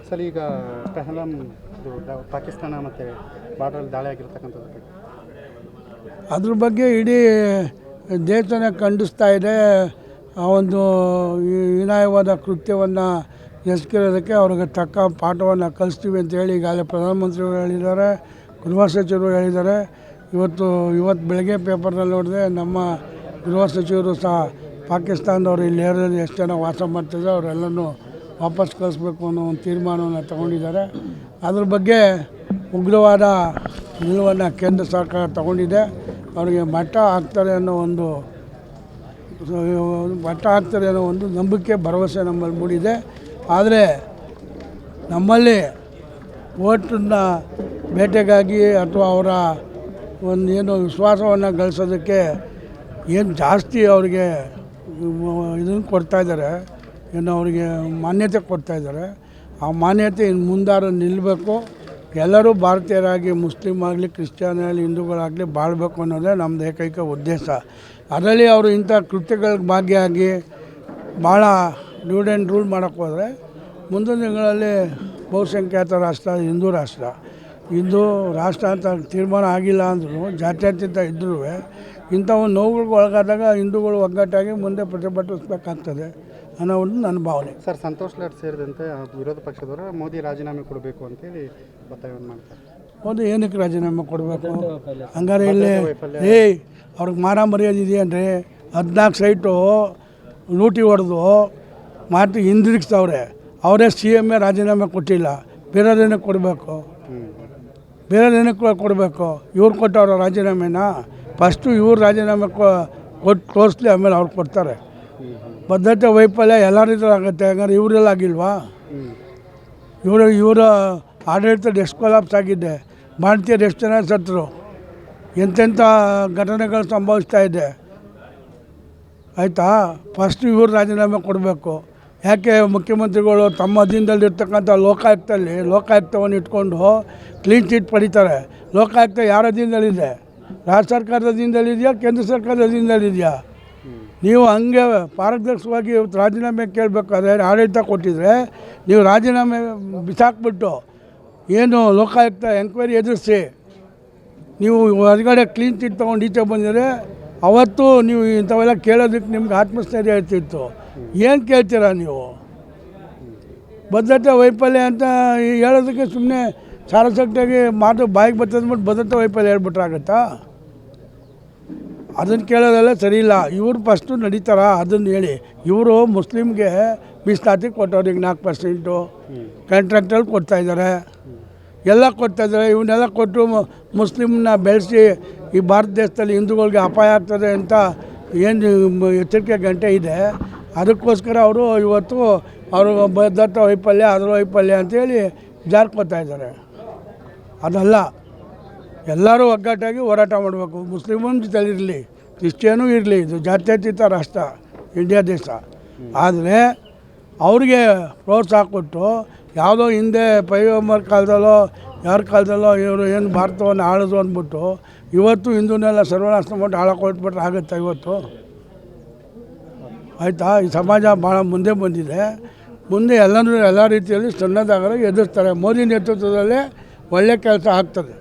Sir ಈಗ ಪಹಲ್ಗಾಮ್ ಪಾಕಿಸ್ತಾನ ಮತ್ತು ಬಾರ್ಡ್ರಲ್ಲಿ ದಾಳಿ ಆಗಿರ್ತಕ್ಕಂಥದ್ದು ಅದ್ರ ಬಗ್ಗೆ ಇಡೀ ದೇಶನೇ ಖಂಡಿಸ್ತಾ ಇದೆ. ಆ ಒಂದು ಹೀನಾಯವಾದ ಕೃತ್ಯವನ್ನು ಎಸಗಿರೋದಕ್ಕೆ ಅವ್ರಿಗೆ ತಕ್ಕ ಪಾಠವನ್ನು ಕಲಿಸ್ತೀವಿ ಅಂತೇಳಿ ಈಗಾಗಲೇ ಪ್ರಧಾನಮಂತ್ರಿಗಳು ಹೇಳಿದ್ದಾರೆ, ಗೃಹ ಸಚಿವರು ಹೇಳಿದ್ದಾರೆ. ಇವತ್ತು ಬೆಳಗ್ಗೆ ಪೇಪರ್ನಲ್ಲಿ ನೋಡಿದೆ, ನಮ್ಮ ಗೃಹ ಸಚಿವರು ಸಹ ಪಾಕಿಸ್ತಾನದವರು ಇಲ್ಲಿ ಏರಿಯಾದಲ್ಲಿ ಎಷ್ಟು ಜನ ವಾಸ ಮಾಡ್ತಿದ್ದಾರೆ ಅವರೆಲ್ಲನೂ ವಾಪಸ್ ಕಳಿಸ್ಬೇಕು ಅನ್ನೋ ಒಂದು ತೀರ್ಮಾನವನ್ನು ತಗೊಂಡಿದ್ದಾರೆ. ಅದ್ರ ಬಗ್ಗೆ ಉಗ್ರವಾದ ನಿಲುವನ್ನು ಕೇಂದ್ರ ಸರ್ಕಾರ ತಗೊಂಡಿದೆ. ಅವರಿಗೆ ಮಟ್ಟ ಹಾಕ್ತಾರೆ ಅನ್ನೋ ಒಂದು ನಂಬಿಕೆ ಭರವಸೆ ನಮ್ಮಲ್ಲಿ ಮೂಡಿದೆ. ಆದರೆ ನಮ್ಮಲ್ಲಿ ಓಟನ್ನ ಬೇಟೆಗಾಗಿ ಅಥವಾ ಅವರ ಒಂದು ಏನು ವಿಶ್ವಾಸವನ್ನು ಗಳಿಸೋದಕ್ಕೆ ಏನು ಜಾಸ್ತಿ ಅವರಿಗೆ ಇದನ್ನು ಕೊಡ್ತಾಯಿದ್ದಾರೆ, ಏನು ಅವರಿಗೆ ಮಾನ್ಯತೆ ಕೊಡ್ತಾಯಿದ್ದಾರೆ. ಆ ಮಾನ್ಯತೆ ಇನ್ನು ಮುಂದಾರು ನಿಲ್ಲಬೇಕು. ಎಲ್ಲರೂ ಭಾರತೀಯರಾಗಿ ಮುಸ್ಲಿಮ್ ಆಗಲಿ, ಕ್ರಿಶ್ಚಿಯನ್ ಆಗಲಿ, ಹಿಂದೂಗಳಾಗಲಿ ಬಾಳಬೇಕು ಅನ್ನೋದೇ ನಮ್ಮದು ಏಕೈಕ ಉದ್ದೇಶ. ಅದರಲ್ಲಿ ಅವರು ಇಂಥ ಕೃತ್ಯಗಳಿಗೆ ಭಾಗಿಯಾಗಿ ಭಾಳ ಡ್ಯೂಡ್ ಆ್ಯಂಡ್ ರೂಲ್ ಮಾಡೋಕ್ಕೆ ಹೋದರೆ ಮುಂದಿನ ದಿನಗಳಲ್ಲಿ ಬಹುಸಂಖ್ಯಾತ ರಾಷ್ಟ್ರ ಹಿಂದೂ ರಾಷ್ಟ್ರ ಅಂತ ತೀರ್ಮಾನ ಆಗಿಲ್ಲ ಅಂದರೂ ಜಾತ್ಯತೀತ ಇದ್ದರೂ ಇಂಥ ಒಂದು ನೋವುಗಳಿಗೆ ಒಳಗಾದಾಗ ಹಿಂದೂಗಳು ಒಗ್ಗಟ್ಟಾಗಿ ಮುಂದೆ ಪ್ರತಿಭಟಿಸಬೇಕಾಗ್ತದೆ ಅನ್ನೋದು ನನ್ನ ಭಾವನೆ. ಸರ್, ಸಂತೋಷ್ ಲಾಡ್ ಸೇರಿದಂತೆ ವಿರೋಧ ಪಕ್ಷದವರು ಮೋದಿ ರಾಜೀನಾಮೆ ಕೊಡಬೇಕು ಅಂತೇಳಿ ಒತ್ತಾಯವನ್ನು ಮಾಡ್ತಾರೆ. ಮೋದಿ ಏನಕ್ಕೆ ರಾಜೀನಾಮೆ ಕೊಡಬೇಕು? ಹಂಗಾರೆ ಇಲ್ಲಿ ಅವ್ರಿಗೆ ಮರ್ಯಾದಿದೆಯನ್ರಿ? 14 ಸೈಟು ಲೂಟಿ ಹೊಡೆದು ಮಾತು ಹಿಂದಿರುಗಿಸ್ತವ್ರೆ. ಅವರೇ CM ರಾಜೀನಾಮೆ ಕೊಟ್ಟಿಲ್ಲ, ಬೇರೆದೇನಕ್ಕೆ ಕೊಡಬೇಕು? ಇವ್ರು ಕೊಟ್ಟವ್ರ ರಾಜೀನಾಮೆನ? ಫಸ್ಟು ಇವ್ರು ರಾಜೀನಾಮೆ ಕೊಟ್ಟು ತೋರಿಸ್ಲಿ, ಆಮೇಲೆ ಅವ್ರು ಕೊಡ್ತಾರೆ. ಬದ್ಧತೆ ವೈಫಲ್ಯ ಎಲ್ಲರಿಗೂ ಆಗುತ್ತೆ. ಹಂಗಾರೆ ಇವರೆಲ್ಲ ಆಗಿಲ್ವಾ? ಇವರ ಆಡಳಿತದ ಎಷ್ಟು ಕೊಲಾಪ್ಸ್ ಆಗಿದೆ, ಭಾರತೀಯರು ಎಷ್ಟು ಜನ ಸತ್ತರು, ಎಂತೆಂಥ ಘಟನೆಗಳು ಸಂಭವಿಸ್ತಾ ಇದೆ. ಆಯಿತಾ? ಫಸ್ಟು ಇವರು ರಾಜೀನಾಮೆ ಕೊಡಬೇಕು. ಯಾಕೆ ಮುಖ್ಯಮಂತ್ರಿಗಳು ತಮ್ಮ ಅಧೀನದಲ್ಲಿರ್ತಕ್ಕಂಥ ಲೋಕಾಯುಕ್ತವನ್ನು ಇಟ್ಕೊಂಡು ಕ್ಲೀನ್ ಚೀಟ್ ಪಡಿತಾರೆ? ಲೋಕಾಯುಕ್ತ ಯಾರ ಅಧೀನದಲ್ಲಿದೆ? ರಾಜ್ಯ ಸರ್ಕಾರದ ಅಧೀನದಲ್ಲಿದೆಯಾ, ಕೇಂದ್ರ ಸರ್ಕಾರದ ಅಧೀನದಲ್ಲಿದೆಯಾ? ನೀವು ಹಂಗೆ ಪಾರದರ್ಶಕವಾಗಿ ರಾಜೀನಾಮೆ ಕೇಳಬೇಕಾದ್ರೆ ಆಡಳಿತ ಕೊಟ್ಟಿದ್ರೆ ನೀವು ರಾಜೀನಾಮೆ ಬಿಸಾಕ್ಬಿಟ್ಟು ಏನು ಲೋಕಾಯುಕ್ತ ಎಂಕ್ವೈರಿ ಎದುರಿಸಿ ನೀವು ಹೊರಗಡೆ ಕ್ಲೀನ್ ಚೀಟ್ ತೊಗೊಂಡು ಈಚೆ ಬಂದರೆ ಅವತ್ತು ನೀವು ಇಂಥವೆಲ್ಲ ಕೇಳೋದಕ್ಕೆ ನಿಮ್ಗೆ ಆತ್ಮಸ್ಥೈರ್ಯ ಇರ್ತಿತ್ತು. ಏನು ಕೇಳ್ತೀರಾ ನೀವು? ಬದ್ಧತೆ ವೈಫಲ್ಯ ಅಂತ ಹೇಳೋದಕ್ಕೆ ಸುಮ್ಮನೆ ಸಾರಸಕ್ಟಾಗಿ ಮಾತು ಬಾಯಿಗೆ ಬರ್ತದ್ಬಿಟ್ಟು ಬದ್ಧತೆ ವೈಫಲ್ಯ ಹೇಳ್ಬಿಟ್ರಾಗತ್ತಾ? ಅದನ್ನು ಕೇಳೋದೆಲ್ಲ ಸರಿ ಇಲ್ಲ. ಇವ್ರು ಫಸ್ಟು ನಡೀತಾರ ಅದನ್ನು ಹೇಳಿ. ಇವರು ಮುಸ್ಲಿಮ್ಗೆ ಮೀಸಲಾತಿ ಕೊಟ್ಟವ್ರು. ಈಗ 4% ಕಾಂಟ್ರಾಕ್ಟಲ್ಲಿ ಕೊಡ್ತಾಯಿದ್ದಾರೆ, ಎಲ್ಲ ಕೊಡ್ತಾಯಿದ್ದಾರೆ. ಇವನ್ನೆಲ್ಲ ಕೊಟ್ಟು ಮುಸ್ಲಿಮ್ನ ಬೆಳೆಸಿ ಈ ಭಾರತ ದೇಶದಲ್ಲಿ ಹಿಂದೂಗಳಿಗೆ ಅಪಾಯ ಆಗ್ತದೆ ಅಂತ ಏನು ಎಚ್ಚರಿಕೆ ಗಂಟೆ ಇದೆ. ಅದಕ್ಕೋಸ್ಕರ ಅವರು ಇವತ್ತು ಅವರು ಬದ್ಧತೆ ವೈಫಲ್ಯ, ಅದರ ವೈಫಲ್ಯ ಅಂತೇಳಿ ಜಾರ್ಕೋತಾ ಇದ್ದಾರೆ. ಅದಲ್ಲ, ಎಲ್ಲರೂ ಒಗ್ಗಟ್ಟಾಗಿ ಹೋರಾಟ ಮಾಡಬೇಕು. ಮುಸ್ಲಿಮನ ಜೊತೆಲಿರಲಿ, ಕ್ರಿಶ್ಚಿಯನೂ ಇರಲಿ. ಇದು ಜಾತ್ಯತೀತ ರಾಷ್ಟ್ರ ಇಂಡಿಯಾ ದೇಶ. ಆದರೆ ಅವ್ರಿಗೆ ಪ್ರೋತ್ಸಾಹ ಕೊಟ್ಟು ಯಾವುದೋ ಹಿಂದೆ ಪೈಗಂಬರ್ ಕಾಲದಲ್ಲೋ ಯಾರ ಕಾಲದಲ್ಲೋ ಇವರು ಏನು ಭಾರತವನ್ನು ಆಳೋದು ಅಂದ್ಬಿಟ್ಟು ಇವತ್ತು ಹಿಂದೂನೆಲ್ಲ ಸರ್ವನಾಶ ಮಾಡಿ ಹಾಳಕೊಟ್ಬಿಟ್ರೆ ಆಗುತ್ತೆ ಇವತ್ತು? ಆಯಿತಾ? ಈ ಸಮಾಜ ಭಾಳ ಮುಂದೆ ಬಂದಿದೆ. ಮುಂದೆ ಎಲ್ಲ ರೀತಿಯಲ್ಲಿ ಸಣ್ಣದಾಗಲು ಎದುರಿಸ್ತಾರೆ. ಮೋದಿ ನೇತೃತ್ವದಲ್ಲೇ ಒಳ್ಳೆ ಕೆಲಸ ಆಗ್ತದೆ.